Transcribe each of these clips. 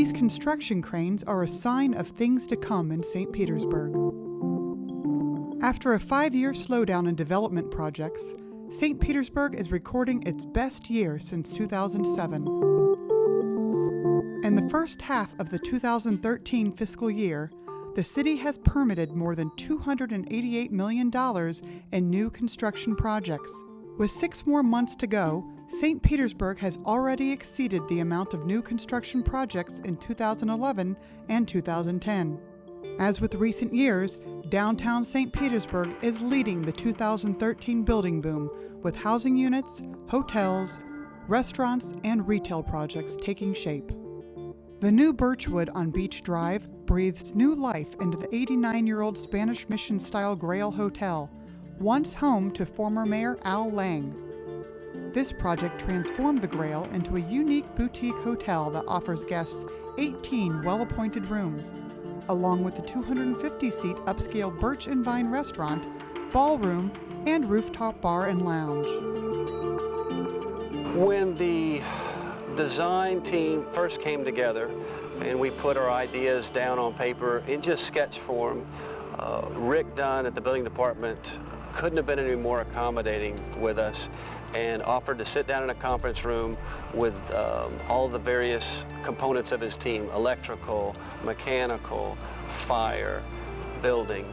These construction cranes are a sign of things to come in St. Petersburg. After a 5-year slowdown in development projects, St. Petersburg is recording its best year since 2007. In the first half of the 2013 fiscal year, the city has permitted more than $288 million in new construction projects. With 6 more months to go, St. Petersburg has already exceeded the amount of new construction projects in 2011 and 2010. As with recent years, downtown St. Petersburg is leading the 2013 building boom, with housing units, hotels, restaurants, and retail projects taking shape. The new Birchwood on Beach Drive breathes new life into the 89-year-old Spanish Mission-style Grail Hotel, once home to former Mayor Al Lang. This project transformed the Grail into a unique boutique hotel that offers guests 18 well-appointed rooms, along with the 250-seat upscale Birch and Vine restaurant, ballroom, and rooftop bar and lounge. When the design team first came together and we put our ideas down on paper in just sketch form, Rick Dunn at the building department couldn't have been any more accommodating with us and offered to sit down in a conference room with all the various components of his team: electrical, mechanical, fire, building.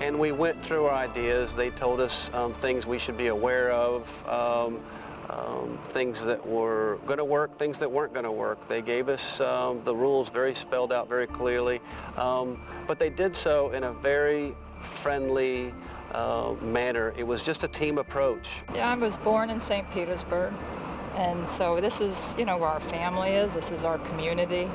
And we went through our ideas. They told us things we should be aware of, things that were going to work, things that weren't going to work. They gave us the rules very spelled out very clearly, but they did so in a very friendly manner. It was just a team approach. Yeah, I was born in St. Petersburg, and so this is, where our family is. This is our community.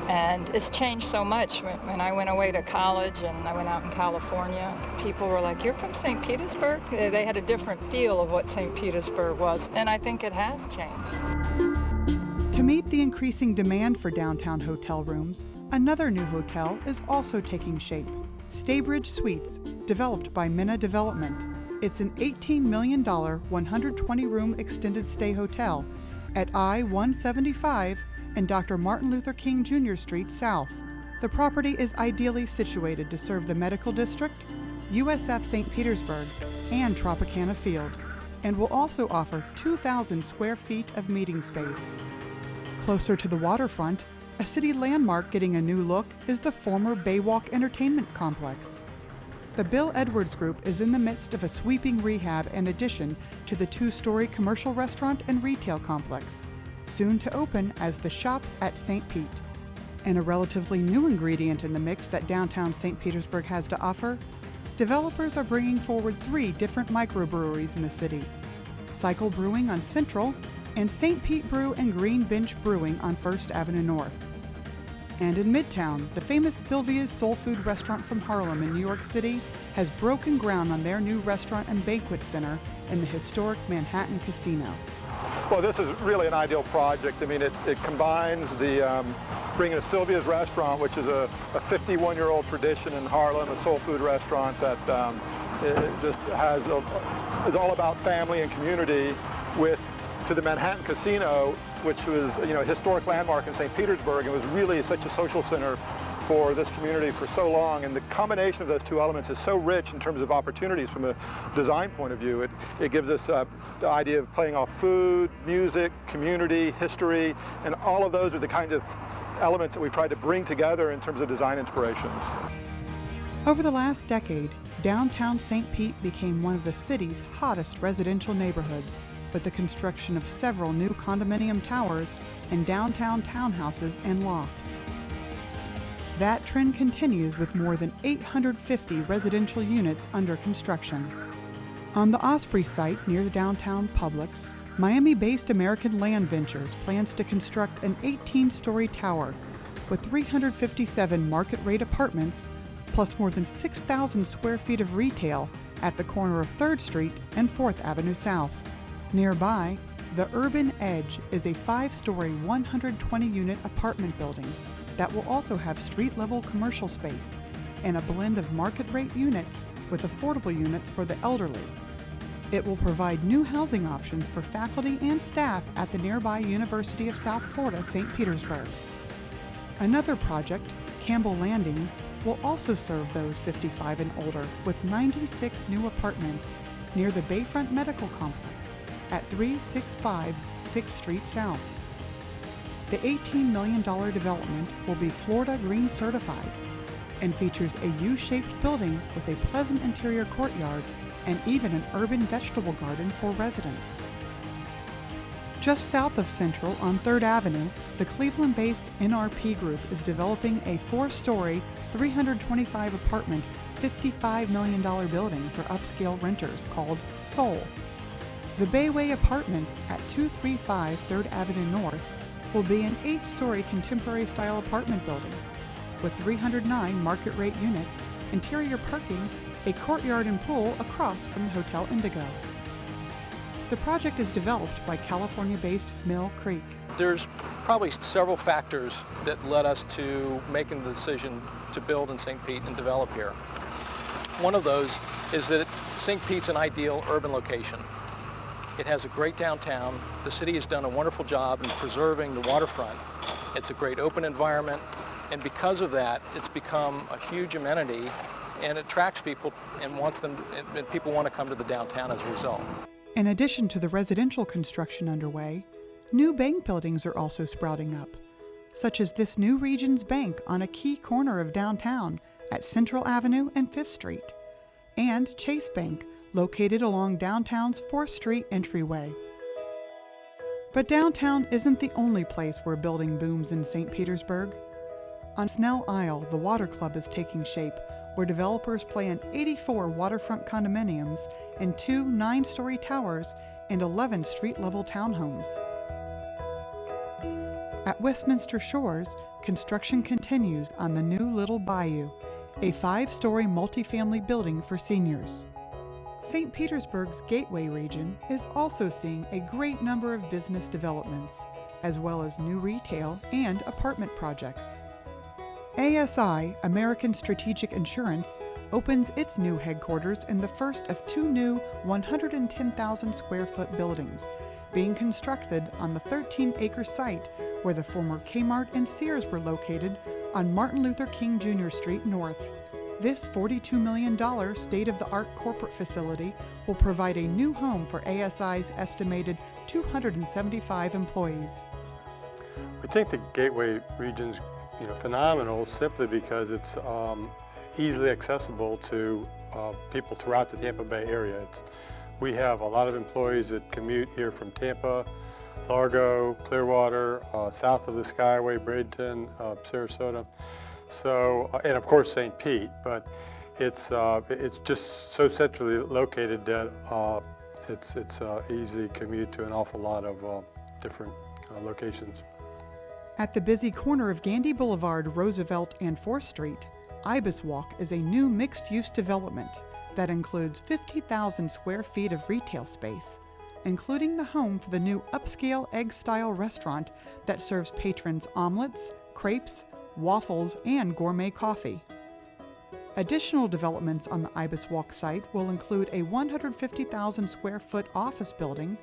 And it's changed so much. When I went away to college and I went out in California, people were like, "You're from St. Petersburg?" They had a different feel of what St. Petersburg was, and I think it has changed. To meet the increasing demand for downtown hotel rooms, another new hotel is also taking shape: Staybridge Suites, developed by Minna Development. It's an $18 million, 120-room extended stay hotel at I-175 and Dr. Martin Luther King Jr. Street South. The property is ideally situated to serve the Medical District, USF St. Petersburg, and Tropicana Field, and will also offer 2,000 square feet of meeting space. Closer to the waterfront, a city landmark getting a new look is the former Baywalk Entertainment Complex. The Bill Edwards Group is in the midst of a sweeping rehab and addition to the 2-story commercial restaurant and retail complex, soon to open as the Shops at St. Pete. And a relatively new ingredient in the mix that downtown St. Petersburg has to offer, developers are bringing forward 3 different microbreweries in the city: Cycle Brewing on Central and St. Pete Brew and Green Bench Brewing on 1st Avenue North. And in Midtown, the famous Sylvia's Soul Food restaurant from Harlem in New York City has broken ground on their new restaurant and banquet center in the historic Manhattan Casino. Well, this is really an ideal project. I mean, it combines the bringing a Sylvia's restaurant, which is a 51-year-old tradition in Harlem, a soul food restaurant that it just is all about family and community, to the Manhattan Casino, which was a historic landmark in St. Petersburg. It was really such a social center for this community for so long, and the combination of those 2 elements is so rich in terms of opportunities from a design point of view. It gives us the idea of playing off food, music, community, history, and all of those are the kind of elements that we've tried to bring together in terms of design inspirations. Over the last decade, downtown St. Pete became one of the city's hottest residential neighborhoods, with the construction of several new condominium towers and downtown townhouses and lofts. That trend continues with more than 850 residential units under construction. On the Osprey site near the downtown Publix, Miami-based American Land Ventures plans to construct an 18-story tower with 357 market-rate apartments, plus more than 6,000 square feet of retail at the corner of 3rd Street and 4th Avenue South. Nearby, the Urban Edge is a 5-story, 120-unit apartment building that will also have street-level commercial space and a blend of market-rate units with affordable units for the elderly. It will provide new housing options for faculty and staff at the nearby University of South Florida, St. Petersburg. Another project, Campbell Landings, will also serve those 55 and older with 96 new apartments near the Bayfront Medical Complex at 365 6th Street South. The $18 million development will be Florida Green certified and features a U-shaped building with a pleasant interior courtyard and even an urban vegetable garden for residents. Just south of Central on 3rd Avenue, the Cleveland-based NRP Group is developing a 4-story, 325 apartment, $55 million building for upscale renters called Soul. The Bayway Apartments at 235 3rd Avenue North will be an 8-story contemporary-style apartment building with 309 market-rate units, interior parking, a courtyard and pool across from the Hotel Indigo. The project is developed by California-based Mill Creek. There's probably several factors that led us to making the decision to build in St. Pete and develop here. One of those is that St. Pete's an ideal urban location. It has a great downtown. The city has done a wonderful job in preserving the waterfront. It's a great open environment, and because of that, it's become a huge amenity and attracts people and people want to come to the downtown as a result. In addition to the residential construction underway, new bank buildings are also sprouting up, such as this new Regions Bank on a key corner of downtown at Central Avenue and 5th Street, and Chase Bank, located along downtown's 4th Street entryway. But downtown isn't the only place where building booms in St. Petersburg. On Snell Isle, the Water Club is taking shape, where developers plan 84 waterfront condominiums and 2 9-story towers and 11 street-level townhomes. At Westminster Shores, construction continues on the new Little Bayou, a 5-story multifamily building for seniors. St. Petersburg's Gateway region is also seeing a great number of business developments, as well as new retail and apartment projects. ASI, American Strategic Insurance, opens its new headquarters in the first of 2 new 110,000 square foot buildings, being constructed on the 13-acre site where the former Kmart and Sears were located on Martin Luther King Jr. Street North. This $42 million state-of-the-art corporate facility will provide a new home for ASI's estimated 275 employees. We think the Gateway region's phenomenal simply because it's easily accessible to people throughout the Tampa Bay area. We have a lot of employees that commute here from Tampa, Largo, Clearwater, south of the Skyway, Bradenton, Sarasota. So, and of course St. Pete, but it's just so centrally located that it's easy commute to an awful lot of different locations. At the busy corner of Gandy Boulevard, Roosevelt, and 4th Street, Ibis Walk is a new mixed-use development that includes 50,000 square feet of retail space, including the home for the new upscale egg-style restaurant that serves patrons omelets, crepes, waffles, and gourmet coffee. Additional developments on the Ibis Walk site will include a 150,000 square foot office building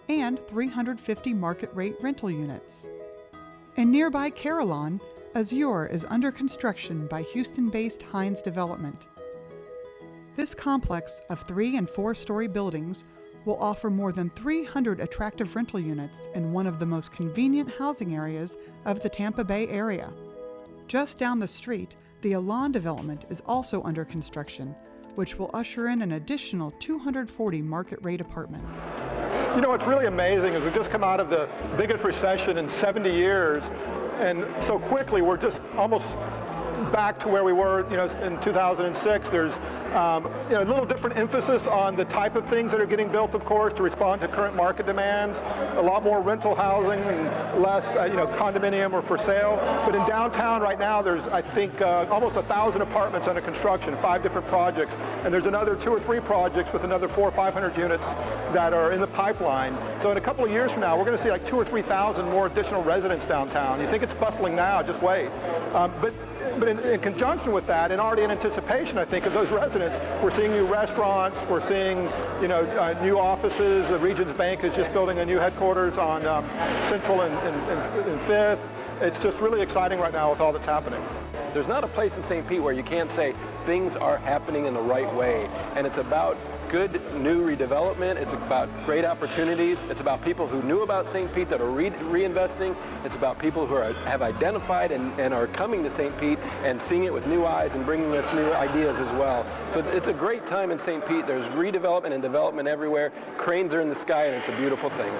and 350 market-rate rental units. In nearby Carillon, Azure is under construction by Houston-based Hines Development. This complex of 3- and 4-story buildings will offer more than 300 attractive rental units in one of the most convenient housing areas of the Tampa Bay area. Just down the street, the Elan development is also under construction, which will usher in an additional 240 market-rate apartments. You know what's really amazing is we've just come out of the biggest recession in 70 years, and so quickly we're just almost back to where we were, in 2006. There's a little different emphasis on the type of things that are getting built, of course, to respond to current market demands. A lot more rental housing and less, condominium or for sale. But in downtown right now, there's, I think, almost 1,000 apartments under construction, 5 different projects, and there's another 2 or 3 projects with another 400 or 500 units that are in the pipeline. So in a couple of years from now, we're going to see like 2,000 or 3,000 more additional residents downtown. You think it's bustling now? Just wait. But in conjunction with that, and already in anticipation, I think, of those residents, we're seeing new restaurants, we're seeing, new offices. The Regions Bank is just building a new headquarters on Central and 5th. it's just really exciting right now with all that's happening. There's not a place in St. Pete where you can't say things are happening in the right way, and it's about good new redevelopment, it's about great opportunities, it's about people who knew about St. Pete that are reinvesting, it's about people who have identified and are coming to St. Pete and seeing it with new eyes and bringing us new ideas as well. So it's a great time in St. Pete. There's redevelopment and development everywhere. Cranes are in the sky, and it's a beautiful thing.